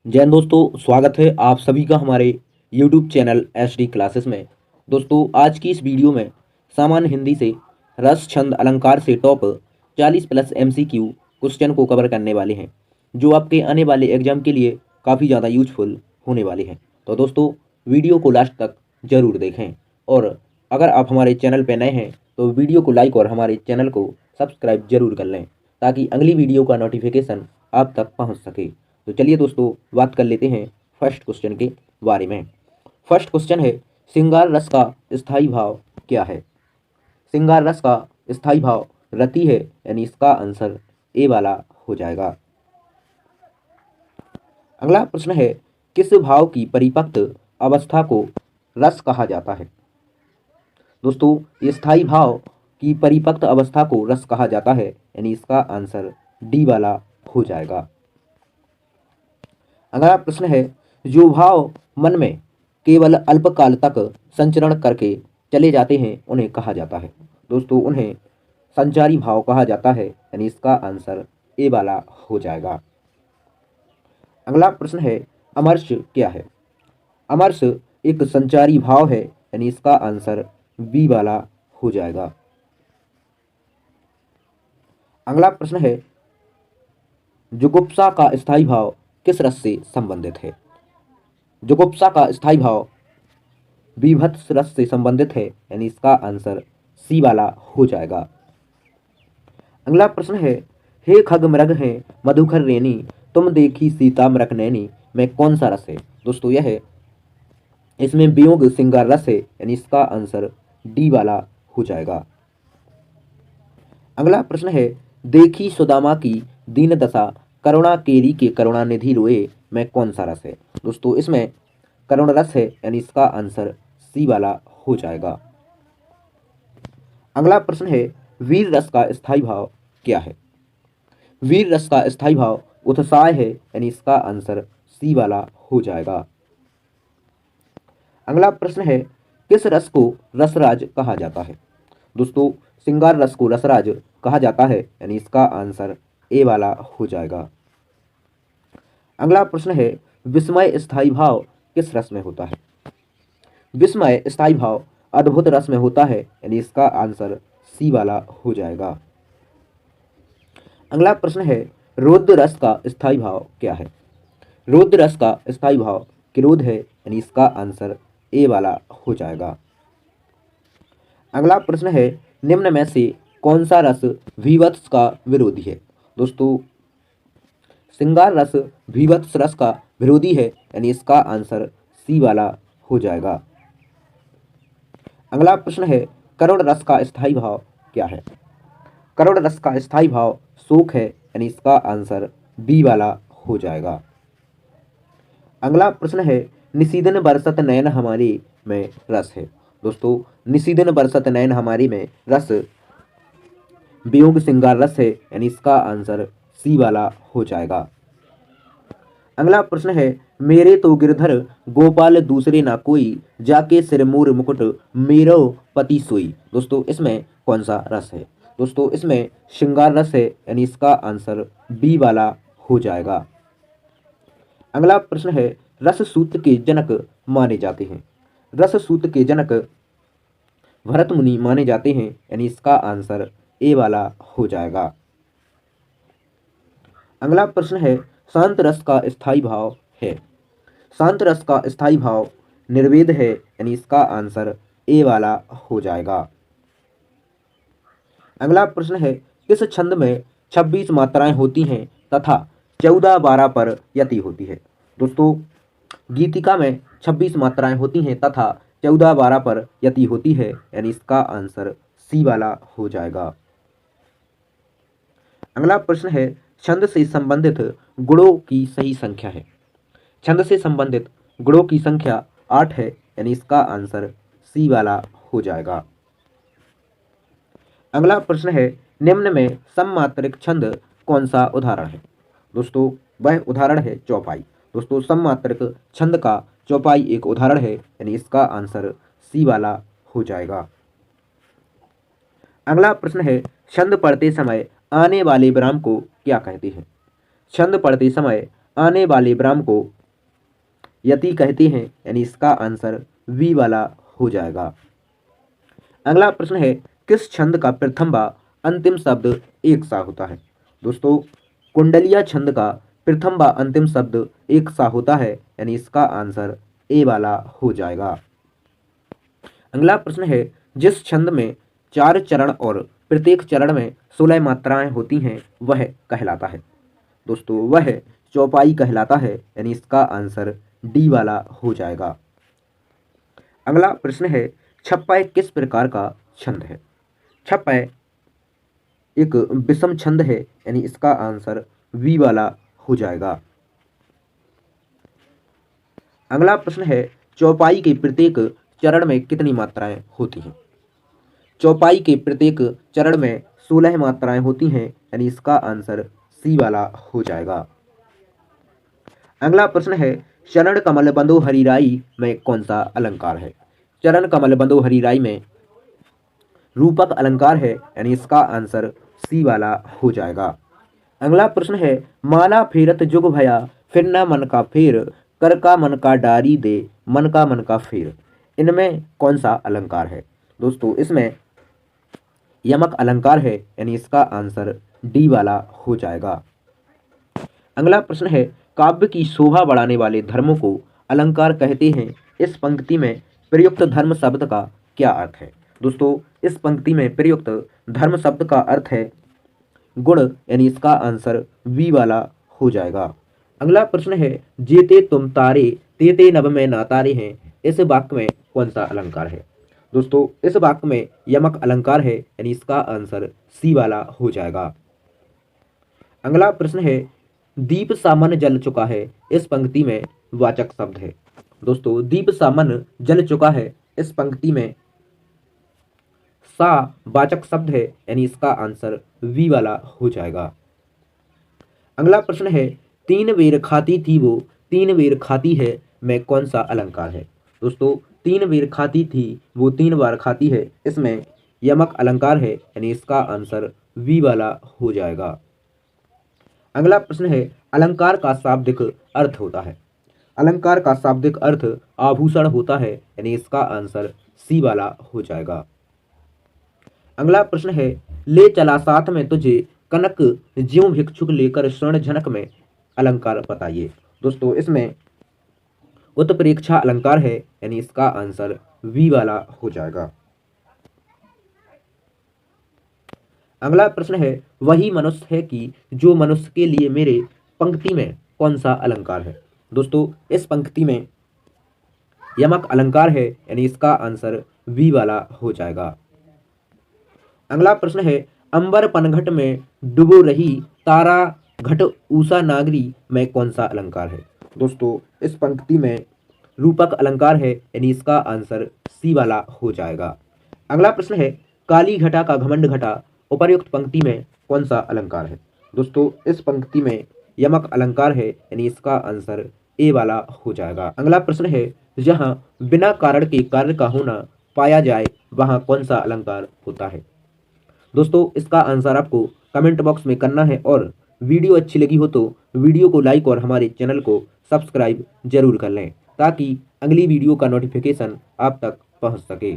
जय हिंद दोस्तों, स्वागत है आप सभी का हमारे YouTube चैनल HD क्लासेस में। दोस्तों आज की इस वीडियो में सामान्य हिंदी से रस छंद अलंकार से टॉप 40 प्लस MCQ क्वेश्चन को कवर करने वाले हैं, जो आपके आने वाले एग्जाम के लिए काफ़ी ज़्यादा यूजफुल होने वाले हैं। तो दोस्तों वीडियो को लास्ट तक ज़रूर देखें, और अगर आप हमारे चैनल पर नए हैं तो वीडियो को लाइक और हमारे चैनल को सब्सक्राइब जरूर कर लें, ताकि अगली वीडियो का नोटिफिकेशन आप तक पहुँच सके। तो चलिए दोस्तों बात कर लेते हैं फर्स्ट क्वेश्चन के बारे में। फर्स्ट क्वेश्चन है, श्रृंगार रस का स्थायी भाव क्या है? श्रृंगार रस का स्थायी भाव रति है, यानी इसका आंसर ए वाला हो जाएगा। अगला प्रश्न है, किस भाव की परिपक्व अवस्था को रस कहा जाता है? दोस्तों ये स्थायी भाव की परिपक्व अवस्था को रस कहा जाता है, यानी इसका आंसर डी वाला हो जाएगा। अगला प्रश्न है, जो भाव मन में केवल अल्पकाल तक संचरण करके चले जाते हैं उन्हें कहा जाता है? दोस्तों उन्हें संचारी भाव कहा जाता है, यानी इसका आंसर ए वाला हो जाएगा। अगला प्रश्न है, अमर्ष क्या है? अमर्ष एक संचारी भाव है, यानी इसका आंसर बी वाला हो जाएगा। अगला प्रश्न है, जुगुप्सा का स्थायी भाव किस रस से संबंधित है? जुगुप्सा का स्थायी भाव बीभत्स रस से संबंधित है, यानी इसका आंसर सी वाला हो जाएगा। अगला प्रश्न है, हे खग मृग है मधुकर रेनी तुम देखी सीता मृग नैनी में कौन सा रस है? दोस्तों यह है, इसमें वियोग श्रृंगार रस है, यानी इसका आंसर डी वाला हो जाएगा। अगला प्रश्न है, देखी सुदामा की दीन दशा करुणा केरी के करुणानिधि रोए में कौन सा रस है? दोस्तों इसमें करुण रस है, यानी इसका आंसर सी वाला हो जाएगा। अगला प्रश्न है, वीर रस का स्थायी भाव क्या है? वीर रस का स्थायी भाव उत्साह है, यानी इसका आंसर सी वाला हो जाएगा। अगला प्रश्न है, किस रस को रसराज कहा जाता है? दोस्तों श्रृंगार रस को रसराज कहा जाता है, यानी इसका आंसर ए वाला हो जाएगा। अगला प्रश्न है, विस्मय स्थायी भाव किस रस में होता है? विस्मय स्थायी भाव अद्भुत रस में होता है, यानी इसका आंसर सी वाला हो जाएगा। अगला प्रश्न है, रौद्र रस का स्थायी भाव क्या है? रौद्र रस का स्थायी भाव क्रोध है, यानी इसका आंसर ए वाला हो जाएगा। अगला प्रश्न है, निम्न में से कौन सा रस भीवत्स का विरोधी है? दोस्तों श्रृंगार रस भीवत्स रस का विरोधी है, यानी इसका आंसर सी वाला हो जाएगा। अगला प्रश्न है, करुण रस का स्थायी भाव क्या है? करुण रस का स्थायी भाव शोक है, यानी इसका आंसर बी वाला हो जाएगा। अगला प्रश्न है, निशीदन बरसत नयन हमारे में रस है? दोस्तों निशीदन बरसत नयन हमारे में रस वियोग श्रृंगार रस है, यानी इसका आंसर सी वाला हो जाएगा। अगला प्रश्न है, मेरे तो गिरधर गोपाल दूसरे ना कोई जाके सिरमूर मुकुट मेरो पति सोई। दोस्तों इसमें कौन सा रस है? दोस्तों इसमें श्रृंगार रस है, यानी इसका आंसर बी वाला हो जाएगा। अगला प्रश्न है, रस सूत्र के जनक माने जाते हैं? रस सूत्र के जनक भरत मुनि माने जाते हैं, यानी इसका आंसर ए वाला हो जाएगा। अगला प्रश्न है, शांत रस का स्थायी भाव है? शांत रस का स्थायी भाव निर्वेद है, यानी इसका आंसर ए वाला हो जाएगा। अगला प्रश्न है, किस छंद में 26 मात्राएं होती हैं तथा 14-12 पर यति होती है? दोस्तों गीतिका में 26 मात्राएं होती हैं तथा 14-12 पर यति होती है, यानी इसका आंसर सी वाला हो जाएगा। अगला प्रश्न है, छंद से संबंधित गुणों की सही संख्या है? छंद से संबंधित गुणों की संख्या 8 है, यानी इसका आंसर सी वाला हो जाएगा। अगला प्रश्न है, निम्न में सममात्रिक छंद कौन सा उदाहरण है? दोस्तों वह उदाहरण है चौपाई। दोस्तों सममात्रिक छंद का चौपाई एक उदाहरण है, यानी इसका आंसर सी वाला हो जाएगा। अगला प्रश्न है, छंद पढ़ते समय आने वाले विराम को क्या कहते हैं? छंद पढ़ते समय आने वाले विराम को यति कहते हैं, यानी इसका आंसर बी वाला हो जाएगा। अगला प्रश्न है, किस छंद का प्रथम व अंतिम शब्द एक सा होता है? दोस्तों, कुंडलिया छंद का प्रथम व अंतिम शब्द एक सा होता है, यानी इसका आंसर ए वाला हो जाएगा। अगला प्रश्न है, जिस छंद में 4 चरण और प्रत्येक चरण में 16 मात्राएं होती हैं वह कहलाता है? दोस्तों, वह चौपाई कहलाता है, यानी इसका आंसर डी वाला हो जाएगा। अगला प्रश्न है, छप्पय किस प्रकार का छंद है? छप्पय एक विषम छंद है, यानी इसका आंसर वी वाला हो जाएगा। अगला प्रश्न है, चौपाई के प्रत्येक चरण में कितनी मात्राएं होती हैं? चौपाई के प्रत्येक चरण में 16 मात्राएं होती हैं, यानी इसका आंसर सी वाला हो जाएगा। अगला प्रश्न है, चरण कमल बंधो हरिराई में कौन सा अलंकार है? चरण कमल बंधो हरिराई में रूपक अलंकार है, यानी इसका आंसर सी वाला हो जाएगा। अगला प्रश्न है, माला फेरत जुग भया फिर न मन का फेर, कर का मन का डारी दे मन का फेर, इनमें कौन सा अलंकार है? दोस्तों, इसमें यमक अलंकार है, यानी इसका आंसर डी वाला हो जाएगा। अगला प्रश्न है, काव्य की शोभा बढ़ाने वाले धर्मों को अलंकार कहते हैं, इस पंक्ति में प्रयुक्त धर्म शब्द का क्या अर्थ है? दोस्तों, इस पंक्ति में प्रयुक्त धर्म शब्द का अर्थ है गुण, यानी इसका आंसर वी वाला हो जाएगा। अगला प्रश्न है, जेते तुम तारे तेते नभ में ना तारे हैं, इस वाक्य में कौन सा अलंकार है? दोस्तों, इस वाक्य में यमक अलंकार है, यानी इसका आंसर सी वाला हो जाएगा। अगला प्रश्न है, दीप सामन जल चुका है, इस पंक्ति में वाचक शब्द है? दोस्तों, दीप सामन जल चुका है, इस पंक्ति में सा वाचक शब्द है, यानी इसका आंसर वी वाला हो जाएगा। अगला प्रश्न है, 3 बेर खाती थी वो 3 बेर खाती है में कौन सा अलंकार है? दोस्तों, 3 बेर खाती थी वो 3 बार खाती है, इसमें यमक अलंकार है, यानी इसका आंसर वी वाला हो जाएगा। अगला प्रश्न है, अलंकार का शाब्दिक अर्थ होता है? अलंकार का शाब्दिक अर्थ आभूषण होता है, यानी इसका आंसर सी वाला हो जाएगा। अगला प्रश्न है, ले चला साथ में तुझे कनक ज्यों भिक्षुक लेकर स्वर्ण झनक में अलंकार बताइए। दोस्तों, इसमें उत्प्रेक्षा अलंकार है, यानी इसका आंसर वी वाला हो जाएगा। अगला प्रश्न है, वही मनुष्य है कि जो मनुष्य के लिए मेरे पंक्ति में कौन सा अलंकार है? दोस्तों, इस पंक्ति में यमक अलंकार है, यानी इसका आंसर वी वाला हो जाएगा। अगला प्रश्न है, अंबर पनघट में डुबो रही तारा घट ऊषा नागरी में कौन सा अलंकार है? दोस्तों, इस पंक्ति में रूपक अलंकार है, यानी इसका आंसर सी वाला हो जाएगा। अगला प्रश्न है, काली घटा का घमंड घटा उपर्युक्त पंक्ति में कौन सा अलंकार है? दोस्तों, इस पंक्ति में यमक अलंकार है, यानी इसका आंसर ए वाला हो जाएगा। अगला प्रश्न है, जहां बिना कारण के कार्य का होना पाया जाए वहां कौन सा अलंकार होता है? दोस्तों, इसका आंसर आपको कमेंट बॉक्स में करना है, और वीडियो अच्छी लगी हो तो वीडियो को लाइक और हमारे चैनल को सब्सक्राइब जरूर कर लें, ताकि अगली वीडियो का नोटिफिकेशन आप तक पहुंच सके।